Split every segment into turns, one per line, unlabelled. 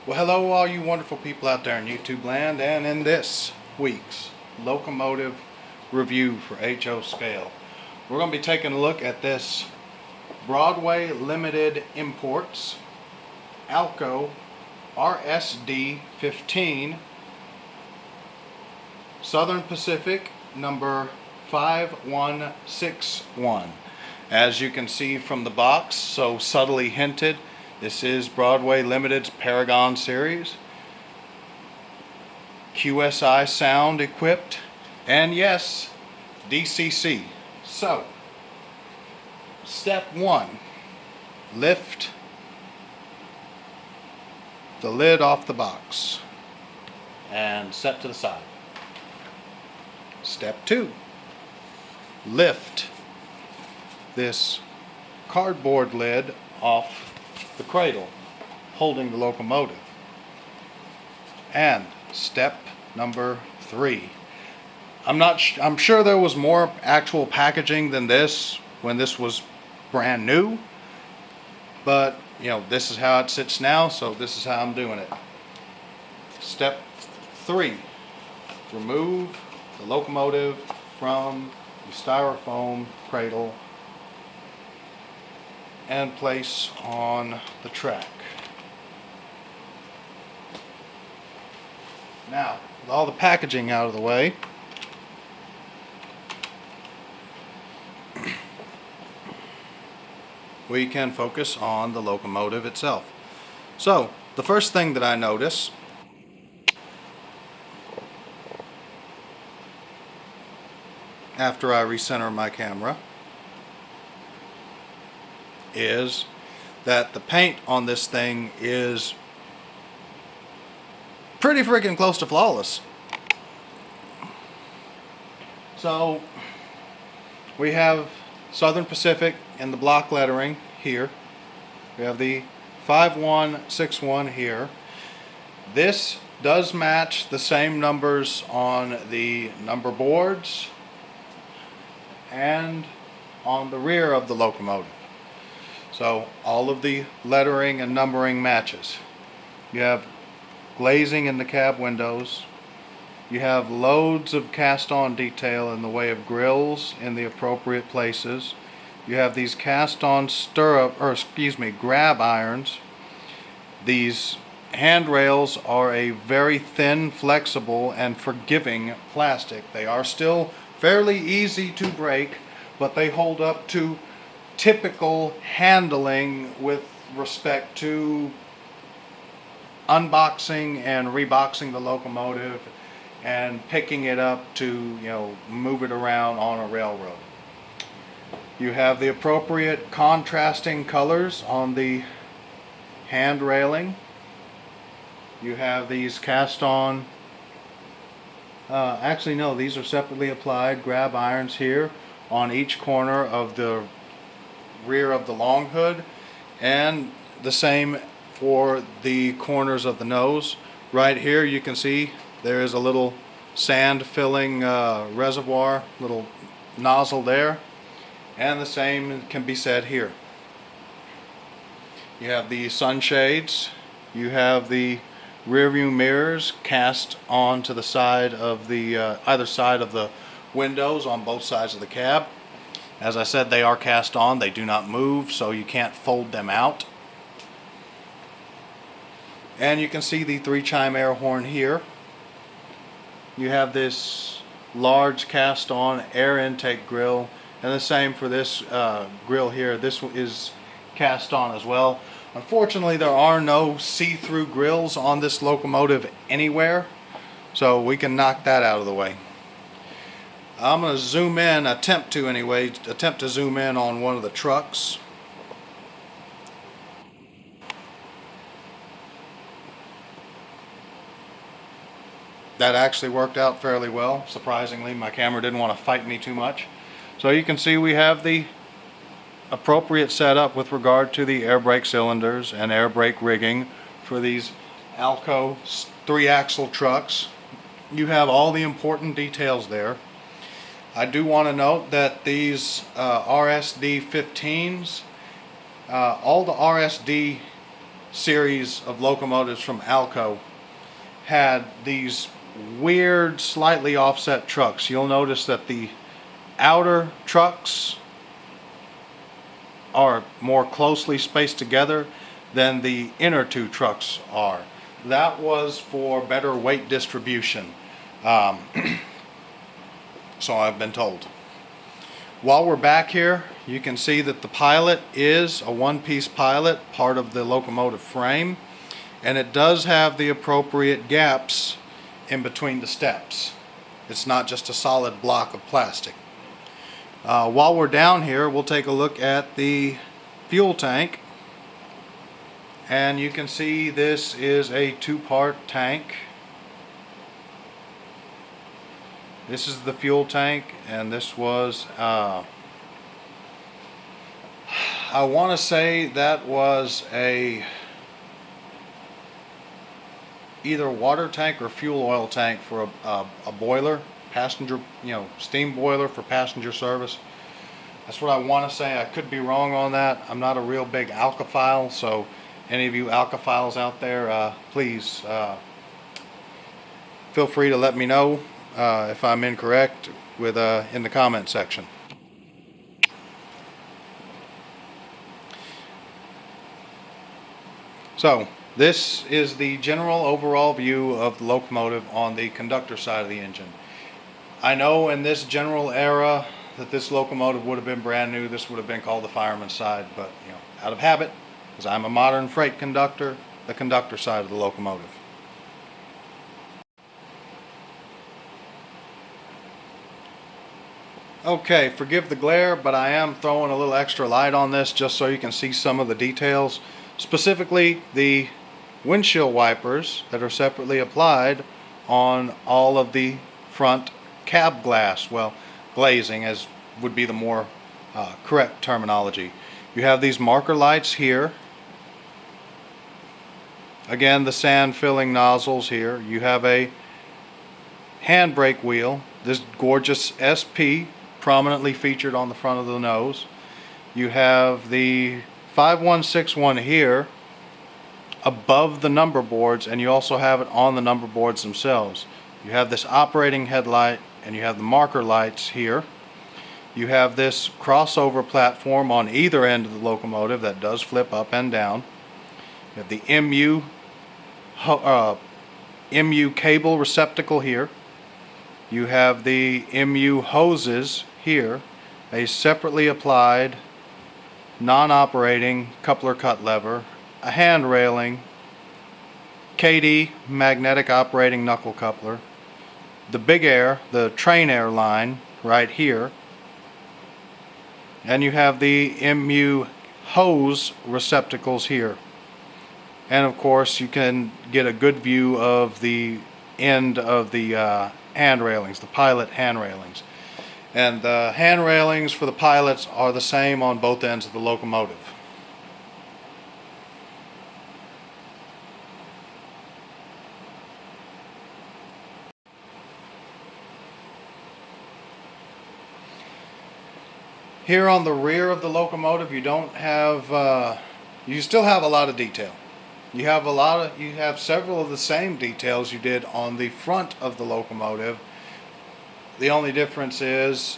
Well, hello all you wonderful people out there in YouTube land, and in this week's Locomotive review for HO scale, we're going to be taking a look at this Broadway Limited Imports ALCo RSD-15 Southern Pacific number 5161. As you can see from the box, so subtly hinted, this is Broadway Limited's Paragon series. QSI sound equipped, and yes, DCC. So, step one, lift the lid off the box and set to the side. Step two, lift this cardboard lid off the cradle holding the locomotive. And step number three, I'm sure there was more actual packaging than this when this was brand new, but this is how it sits now, so this is how I'm doing it. Step three, remove the locomotive from the styrofoam cradle and place on the track. Now, with all the packaging out of the way, we can focus on the locomotive itself. So, the first thing that I notice after I recenter my camera is that the paint on this thing is pretty freaking close to flawless. So we have Southern Pacific in the block lettering here. We have the 5161 here. This does match the same numbers on the number boards and on the rear of the locomotive. So all of the lettering and numbering matches. You have glazing in the cab windows. You have loads of cast-on detail in the way of grills in the appropriate places. You have these cast-on grab irons. These handrails are a very thin, flexible, and forgiving plastic. They are still fairly easy to break, but they hold up to typical handling with respect to unboxing and reboxing the locomotive and picking it up to move it around on a railroad. You have the appropriate contrasting colors on the hand railing. You have these cast on actually no, these are separately applied grab irons here on each corner of the rear of the long hood, and the same for the corners of the nose. Right here you can see there is a little sand filling reservoir, little nozzle there, and the same can be said here. You have the sunshades, you have the rear view mirrors cast onto the side of the either side of the windows on both sides of the cab. As I said, they are cast on, they do not move, so you can't fold them out. And you can see the 3-chime air horn here. You have this large cast on air intake grill, and the same for this grill here. This is cast on as well. Unfortunately, there are no see-through grills on this locomotive anywhere, so we can knock that out of the way. I'm going to zoom in, attempt to zoom in on one of the trucks. That actually worked out fairly well. Surprisingly, my camera didn't want to fight me too much. So you can see we have the appropriate setup with regard to the air brake cylinders and air brake rigging for these ALCo 3-axle trucks. You have all the important details there. I do want to note that these RSD-15s, all the RSD series of locomotives from ALCo had these weird, slightly offset trucks. You'll notice that the outer trucks are more closely spaced together than the inner two trucks are. That was for better weight distribution. So I've been told. While we're back here, you can see that the pilot is a one-piece pilot, part of the locomotive frame, and it does have the appropriate gaps in between the steps. It's not just a solid block of plastic. While we're down here, we'll take a look at the fuel tank, and you can see this is a two-part tank. This is the fuel tank, and this was I want to say that was either water tank or fuel oil tank for a boiler, passenger, steam boiler for passenger service. That's what I want to say. I could be wrong on that. I'm not a real big alcophile, so any of you alcophiles out there, please feel free to let me know if I'm incorrect in the comment section. So this is the general overall view of the locomotive on the conductor side of the engine. I know in this general era that this locomotive would have been brand new. This would have been called the fireman's side, but out of habit, because I'm a modern freight conductor, the conductor side of the locomotive. Okay, forgive the glare, but I am throwing a little extra light on this just so you can see some of the details. Specifically, the windshield wipers that are separately applied on all of the front cab glass. Well, glazing as would be the more correct terminology. You have these marker lights here. Again, the sand filling nozzles here. You have a handbrake wheel, this gorgeous SP prominently featured on the front of the nose. You have the 5161 here above the number boards, and you also have it on the number boards themselves. You have this operating headlight, and you have the marker lights here. You have this crossover platform on either end of the locomotive that does flip up and down. You have the MU cable receptacle here. You have the MU hoses here, a separately applied non-operating coupler cut lever, a hand railing, KD magnetic operating knuckle coupler, the big air, the train air line right here, and you have the MU hose receptacles here. And of course you can get a good view of the end of the hand railings, the pilot hand railings. And the hand railings for the pilots are the same on both ends of the locomotive. Here on the rear of the locomotive, you don't have, you still have a lot of detail. You have several of the same details you did on the front of the locomotive. The only difference is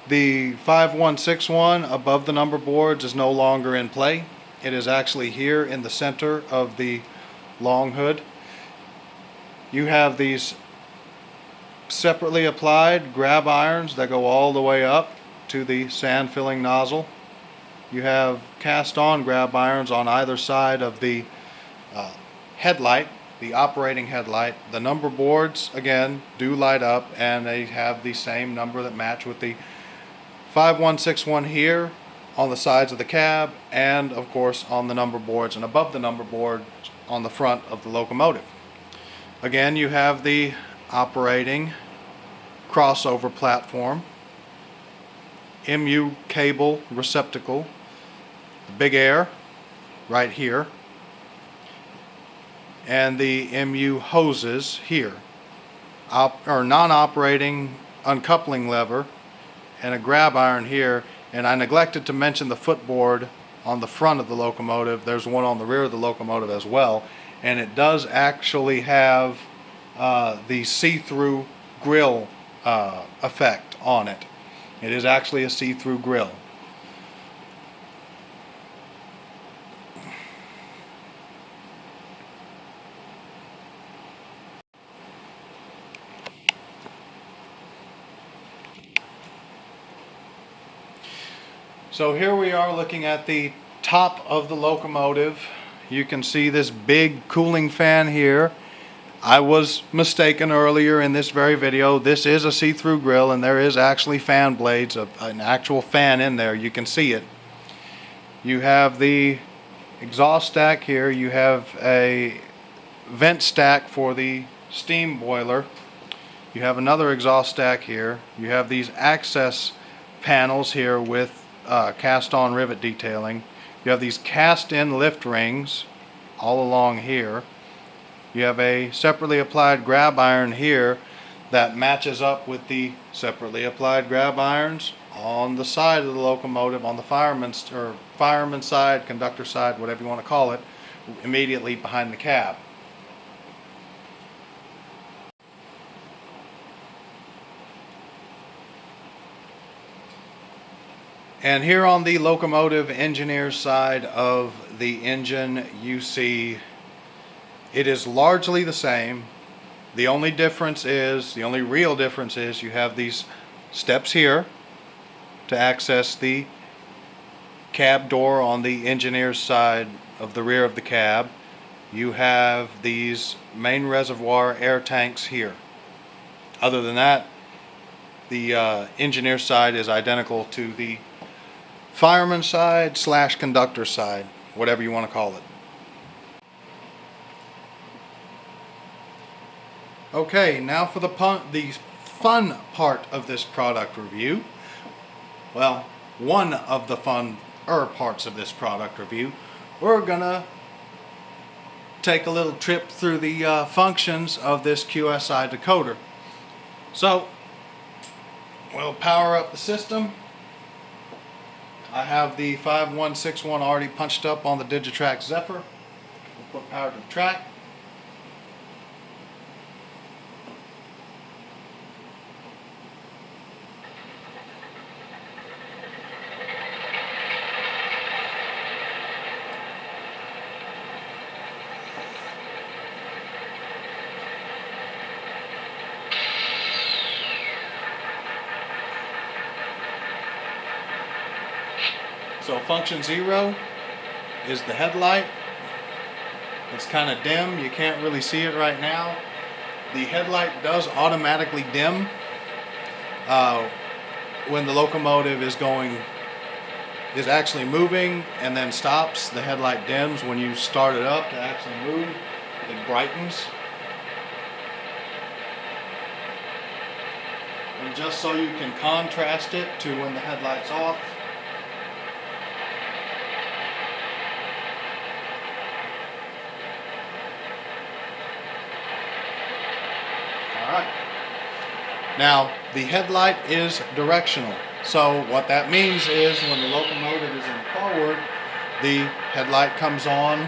the 5161 above the number boards is no longer in play. It is actually here in the center of the long hood. You have these separately applied grab irons that go all the way up to the sand filling nozzle. You have cast on grab irons on either side of the headlight, the operating headlight. The number boards again do light up, and they have the same number that match with the 5161 here on the sides of the cab, and of course on the number boards and above the number board on the front of the locomotive. Again, you have the operating crossover platform, MU cable receptacle, the big air right here, and the MU hoses here, non-operating uncoupling lever, and a grab iron here. And I neglected to mention the footboard on the front of the locomotive. There's one on the rear of the locomotive as well, and it does actually have the see-through grill effect on it. It is actually a see-through grill. So here we are looking at the top of the locomotive. You can see this big cooling fan here. I was mistaken earlier in this very video. This is a see-through grill, and there is actually fan blades, an actual fan in there. You can see it. You have the exhaust stack here. You have a vent stack for the steam boiler. You have another exhaust stack here. You have these access panels here with cast-on rivet detailing. You have these cast-in lift rings all along here. You have a separately applied grab iron here that matches up with the separately applied grab irons on the side of the locomotive, on the fireman's side, conductor side, whatever you want to call it, immediately behind the cab. And here on the locomotive engineer's side of the engine, you see it is largely the same. The only real difference is you have these steps here to access the cab door on the engineer's side of the rear of the cab. You have these main reservoir air tanks here. Other than that, the engineer's side is identical to the fireman's side / conductor side, whatever you want to call it. Okay, now for the fun part of this product review. Well, one of the fun-er parts of this product review. We're gonna take a little trip through the functions of this QSI decoder. So, we'll power up the system. I have the 5161 already punched up on the Digitrack Zephyr. We'll put power to the track. So function 0 is the headlight. It's kind of dim. You can't really see it right now. The headlight does automatically dim when the locomotive is actually moving and then stops. The headlight dims. When you start it up to actually move, it brightens. And just so you can contrast it to when the headlight's off, now, the headlight is directional. So what that means is when the locomotive is in forward, the headlight comes on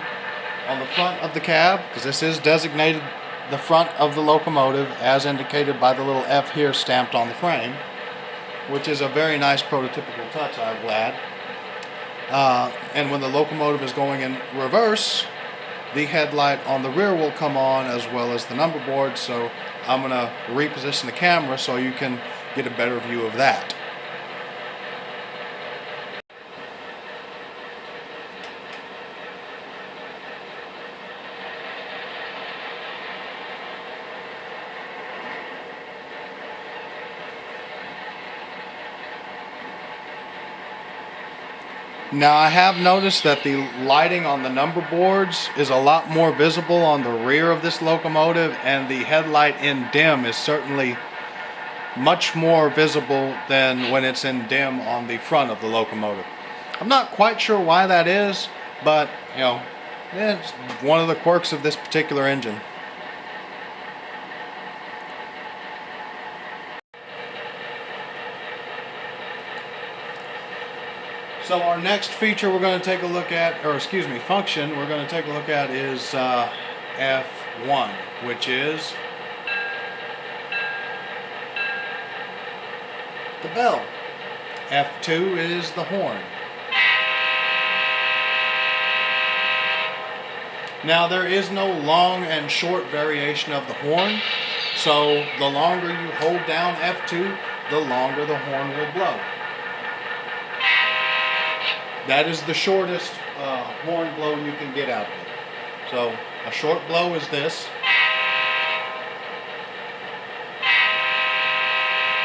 the front of the cab, because this is designated the front of the locomotive as indicated by the little F here stamped on the frame, which is a very nice prototypical touch, I'm glad. And when the locomotive is going in reverse, the headlight on the rear will come on as well as the number board. So I'm going to reposition the camera so you can get a better view of that. Now I have noticed that the lighting on the number boards is a lot more visible on the rear of this locomotive, and the headlight in dim is certainly much more visible than when it's in dim on the front of the locomotive. I'm not quite sure why that is, but you know, it's one of the quirks of this particular engine. So our next feature we're going to take a look at, or excuse me, function we're going to take a look at is F1, which is the bell. F2 is the horn. Now there is no long and short variation of the horn, so the longer you hold down F2, the longer the horn will blow. That is the shortest horn blow you can get out of it. So a short blow is this.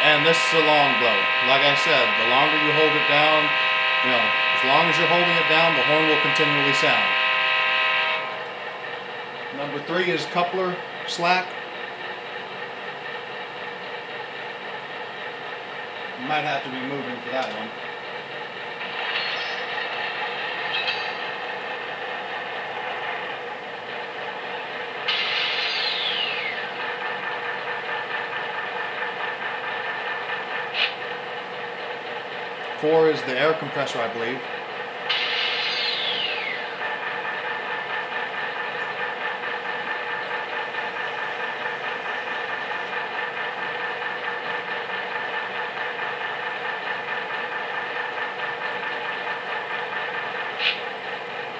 And this is a long blow. Like I said, the longer you hold it down, as long as you're holding it down, the horn will continually sound. Number 3 is coupler slack. You might have to be moving for that one. Four is the air compressor, I believe.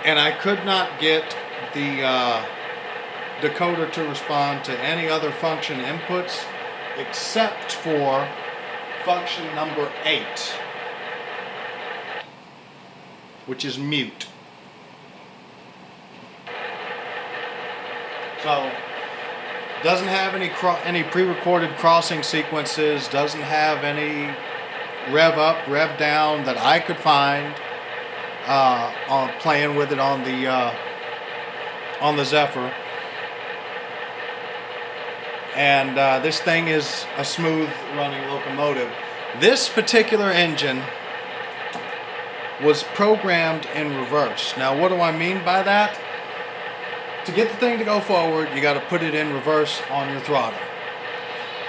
And I could not get the decoder to respond to any other function inputs except for function number 8, which is mute. So doesn't have any pre-recorded crossing sequences, doesn't have any rev up, rev down that I could find on playing with it on the Zephyr. And this thing is a smooth running locomotive. This particular engine was programmed in reverse. Now what do I mean by that? To get the thing to go forward, you got to put it in reverse on your throttle.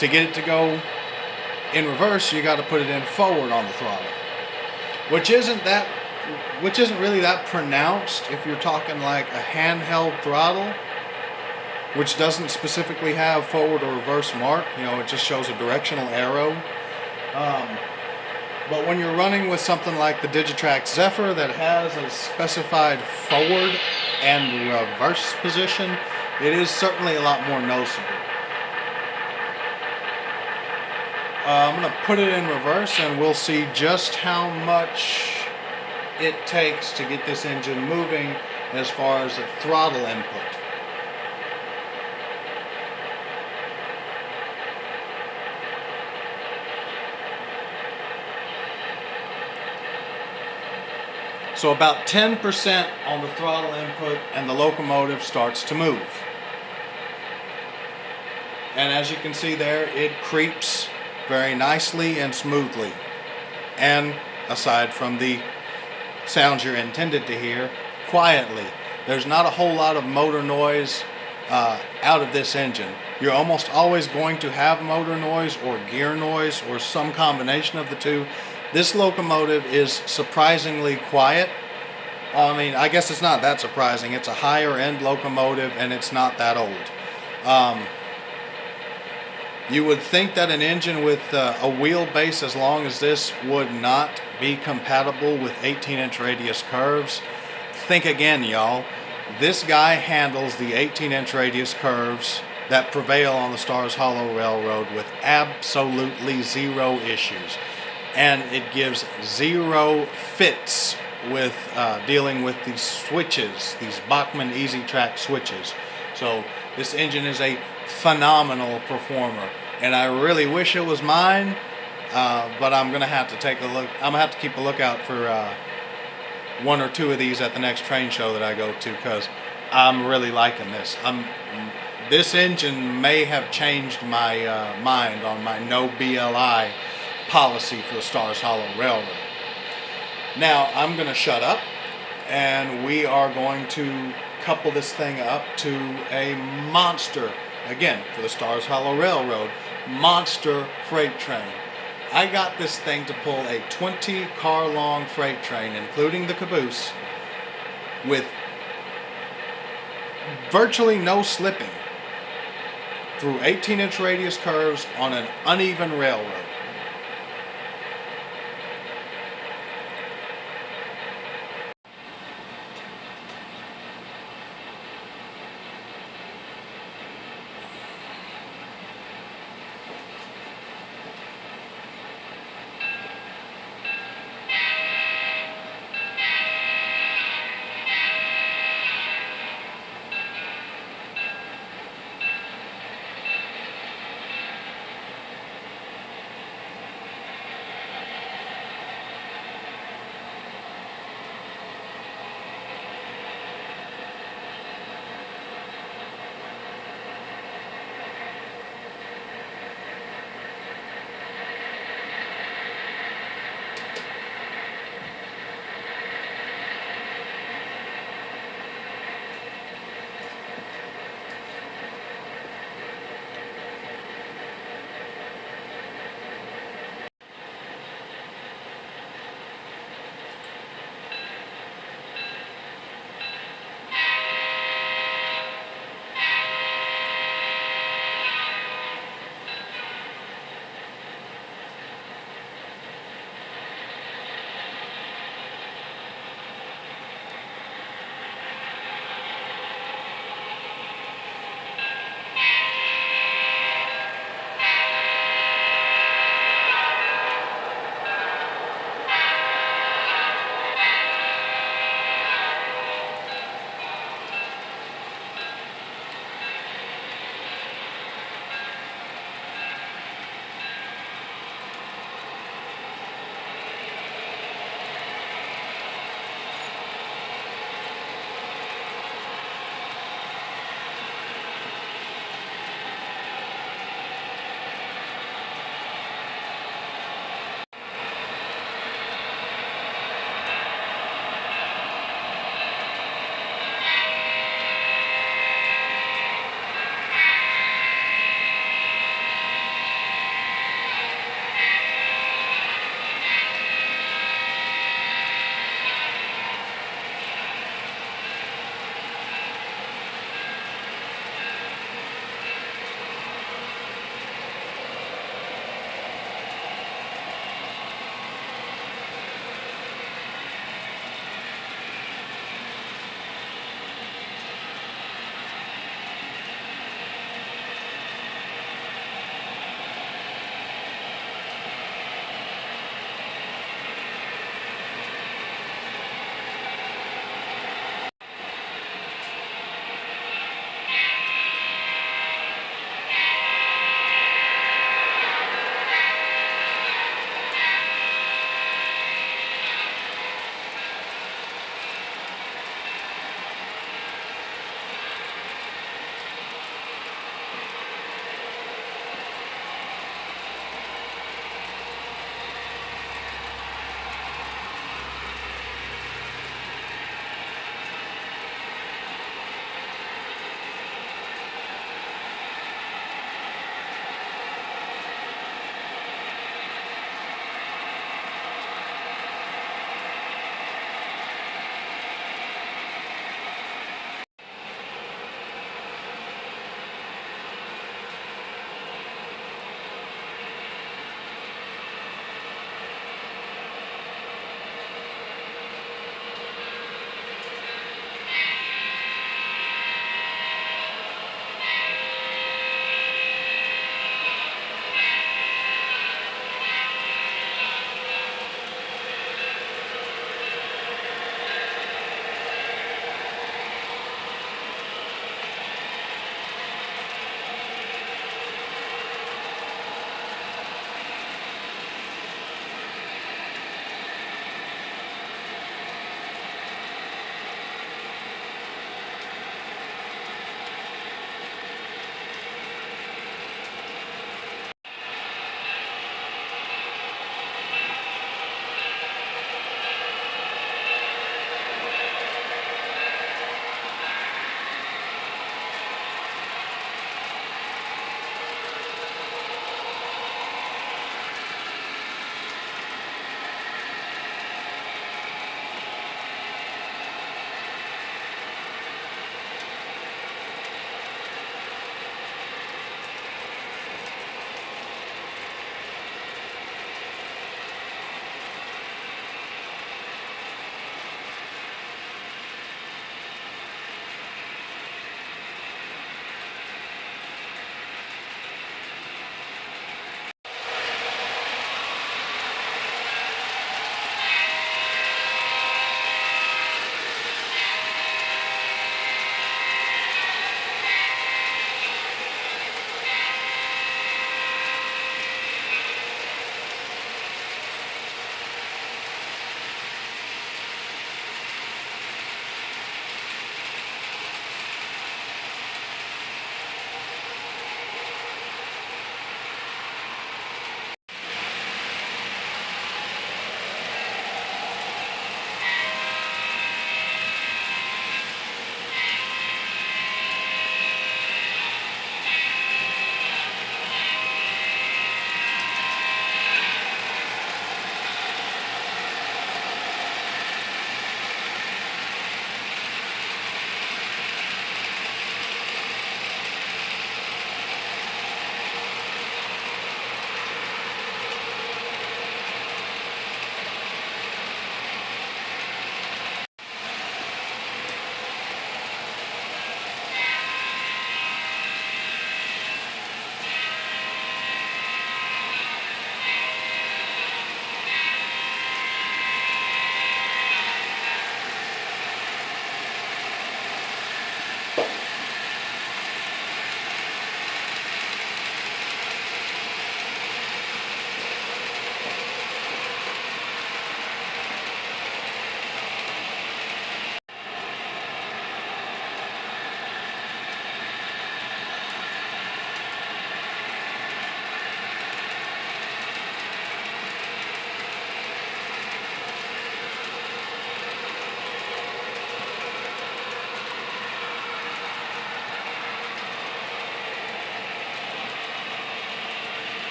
To get it to go in reverse, you got to put it in forward on the throttle, which isn't really that pronounced if you're talking like a handheld throttle, which doesn't specifically have forward or reverse mark. It just shows a directional arrow. But when you're running with something like the Digitrax Zephyr that has a specified forward and reverse position, it is certainly a lot more noticeable. I'm going to put it in reverse and we'll see just how much it takes to get this engine moving as far as the throttle input. So about 10% on the throttle input and the locomotive starts to move. And as you can see there, it creeps very nicely and smoothly. And aside from the sounds you're intended to hear, quietly. There's not a whole lot of motor noise out of this engine. You're almost always going to have motor noise or gear noise or some combination of the two. This locomotive is surprisingly quiet. I guess it's not that surprising. It's a higher end locomotive and it's not that old. You would think that an engine with a wheelbase as long as this would not be compatible with 18-inch radius curves. Think again, y'all. This guy handles the 18-inch radius curves that prevail on the Stars Hollow Railroad with absolutely zero issues. And it gives zero fits with dealing with these switches, these Bachmann Easy Track switches. So this engine is a phenomenal performer, and I really wish it was mine, but I'm gonna have to take a look. I'm gonna have to keep a lookout for one or two of these at the next train show that I go to, because I'm really liking this. This engine may have changed my mind on my no BLI policy for the Stars Hollow Railroad. Now I'm going to shut up, and we are going to couple this thing up to a monster, again for the Stars Hollow Railroad, monster freight train. I got this thing to pull a 20-car long freight train, including the caboose, with virtually no slipping through 18-inch radius curves on an uneven railroad.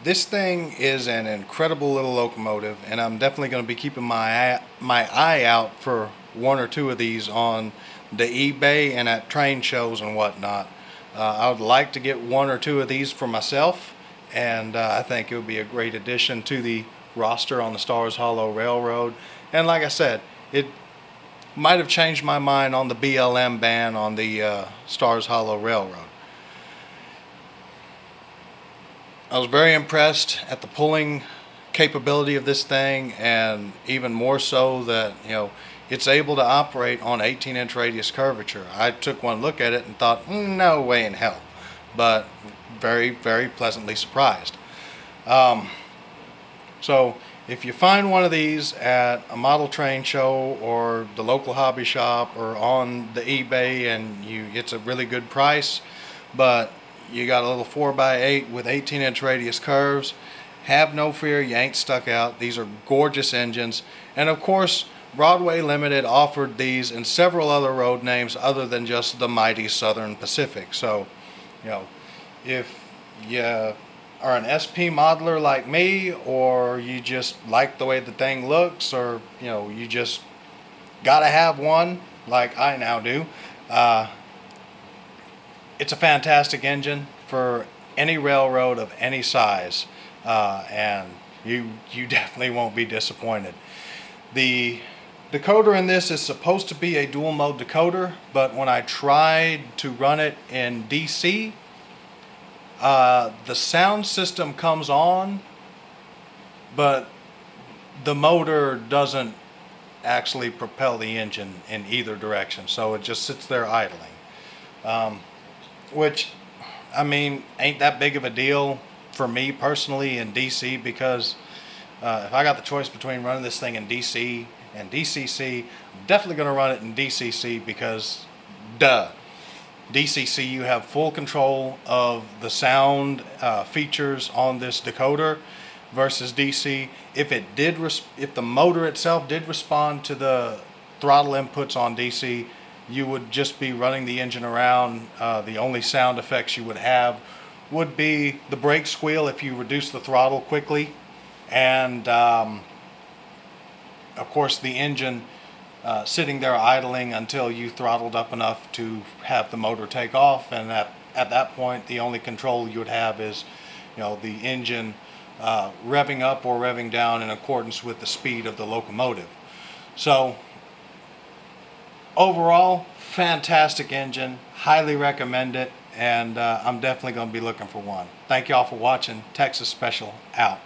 This thing is an incredible little locomotive, and I'm definitely going to be keeping my eye out for one or two of these on the eBay and at train shows and whatnot. I would like to get one or two of these for myself, and I think it would be a great addition to the roster on the Stars Hollow Railroad. And like I said, it might have changed my mind on the BLM ban on the Stars Hollow Railroad. I was very impressed at the pulling capability of this thing, and even more so that, it's able to operate on 18-inch radius curvature. I took one look at it and thought, no way in hell, but very, very pleasantly surprised. So if you find one of these at a model train show or the local hobby shop or on the eBay, and it's a really good price, but you got a little 4x8 with 18-inch radius curves, have no fear, you ain't stuck out. These are gorgeous engines. And of course, Broadway Limited offered these in several other road names other than just the mighty Southern Pacific. So, if you are an SP modeler like me, or you just like the way the thing looks, or you just gotta have one like I now do, it's a fantastic engine for any railroad of any size, and you definitely won't be disappointed. The decoder in this is supposed to be a dual mode decoder, but when I tried to run it in DC, the sound system comes on, but the motor doesn't actually propel the engine in either direction, so it just sits there idling. Which, I mean, ain't that big of a deal for me personally in DC, because if I got the choice between running this thing in DC and DCC, I'm definitely going to run it in DCC, because DCC, you have full control of the sound features on this decoder, versus DC. If the motor itself did respond to the throttle inputs on DC, you would just be running the engine around. The only sound effects you would have would be the brake squeal if you reduce the throttle quickly, and of course the engine sitting there idling until you throttled up enough to have the motor take off, and at that point the only control you would have is the engine revving up or revving down in accordance with the speed of the locomotive. So overall, fantastic engine, highly recommend it, and I'm definitely going to be looking for one. Thank y'all for watching. Texas Special out.